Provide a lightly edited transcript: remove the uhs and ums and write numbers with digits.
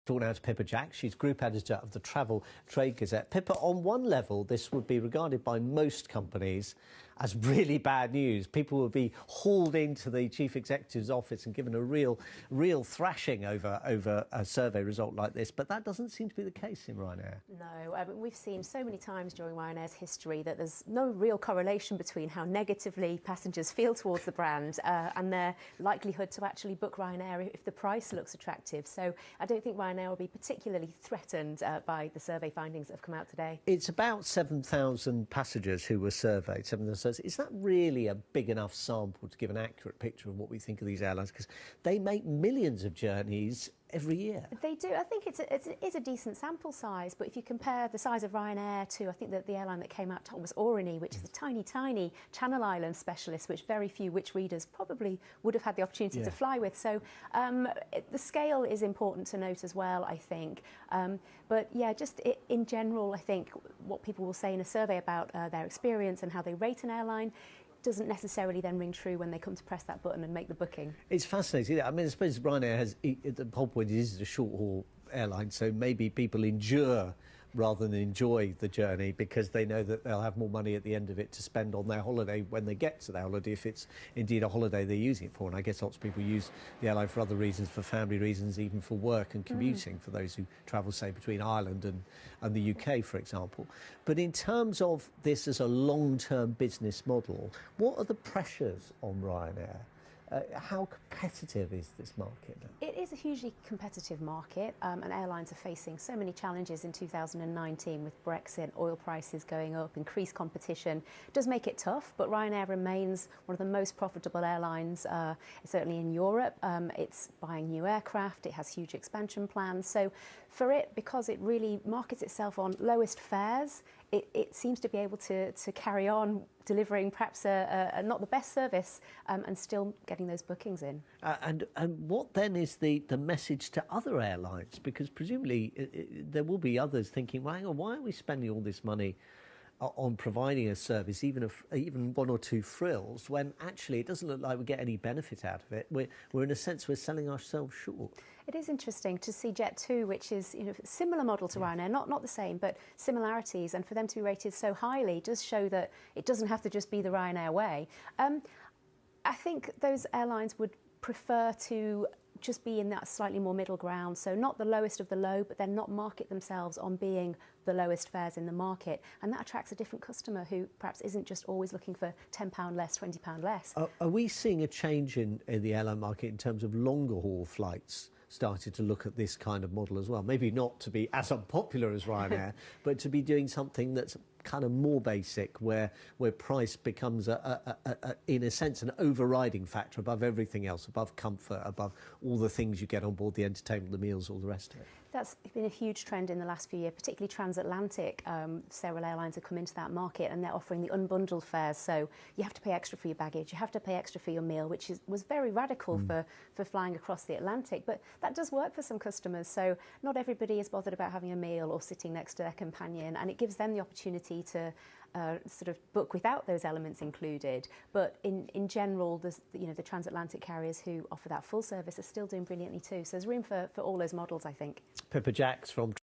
Talking now to Pippa Jack. She's Group Editor of the Travel Trade Gazette. Pippa, on one level, this would be regarded by most companies as really bad news. People would be hauled into the Chief Executive's office and given a real thrashing over a survey result like this. But that doesn't seem to be the case in Ryanair. No, we've seen so many times during Ryanair's history that there's no real correlation between how negatively passengers feel towards the brand and their likelihood to actually book Ryanair if the price looks attractive. So I don't think Ryanair will be particularly threatened by the survey findings that have come out today. It's about 7,000 passengers who were surveyed. 7,000. Is that really a big enough sample to give an accurate picture of what we think of these airlines? Because they make millions of journeys every year. They do. I think it is a decent sample size, but if you compare the size of Ryanair to, I think that the airline that came out top was Orani, which is a tiny Channel Island specialist, which very few Which readers probably would have had the opportunity to fly with. So the scale is important to note as well, I think. But yeah, just in general, I think what people will say in a survey about their experience and how they rate an airline doesn't necessarily then ring true when they come to press that button and make the booking. It's fascinating. I mean, I suppose Ryanair has, the whole point is a short-haul airline, so maybe people endure rather than enjoy the journey because they know that they'll have more money at the end of it to spend on their holiday when they get to their holiday, if it's indeed a holiday they're using it for. And I guess lots of people use the airline for other reasons, for family reasons, even for work and commuting, for those who travel, say, between Ireland and the UK, for example. But in terms of this as a long-term business model, what are the pressures on Ryanair? How competitive is this market now? It is a hugely competitive market, and airlines are facing so many challenges in 2019 with Brexit, oil prices going up, increased competition. It does make it tough, but Ryanair remains one of the most profitable airlines, certainly in Europe. It's buying new aircraft, it has huge expansion plans. So for it, because it really markets itself on lowest fares, it seems to be able to carry on delivering perhaps not the best service and still getting those bookings in. And what then is the message to other airlines? Because presumably there will be others thinking, well, hang on, why are we spending all this money on providing a service, even one or two frills, when actually it doesn't look like we get any benefit out of it? We're in a sense, we're selling ourselves short. It is interesting to see Jet2, which is a similar model to Ryanair, not the same, but similarities, and for them to be rated so highly does show that it doesn't have to just be the Ryanair way. I think those airlines would prefer to just be in that slightly more middle ground, so not the lowest of the low, but then not market themselves on being the lowest fares in the market, and that attracts a different customer who perhaps isn't just always looking for £10 less, £20 less. Are we seeing a change in the airline market in terms of longer haul flights started to look at this kind of model as well? Maybe not to be as unpopular as Ryanair, but to be doing something that's kind of more basic, where price becomes in a sense an overriding factor above everything else, above comfort, above all the things you get on board, the entertainment, the meals, all the rest of it. That's been a huge trend in the last few years, particularly transatlantic. Several airlines have come into that market and they're offering the unbundled fares. So you have to pay extra for your baggage, you have to pay extra for your meal, which was very radical for flying across the Atlantic. But that does work for some customers. So not everybody is bothered about having a meal or sitting next to their companion, and it gives them the opportunity to sort of book without those elements included. But in general, the transatlantic carriers who offer that full service are still doing brilliantly too. So there's room for all those models, I think. Pippa Jack from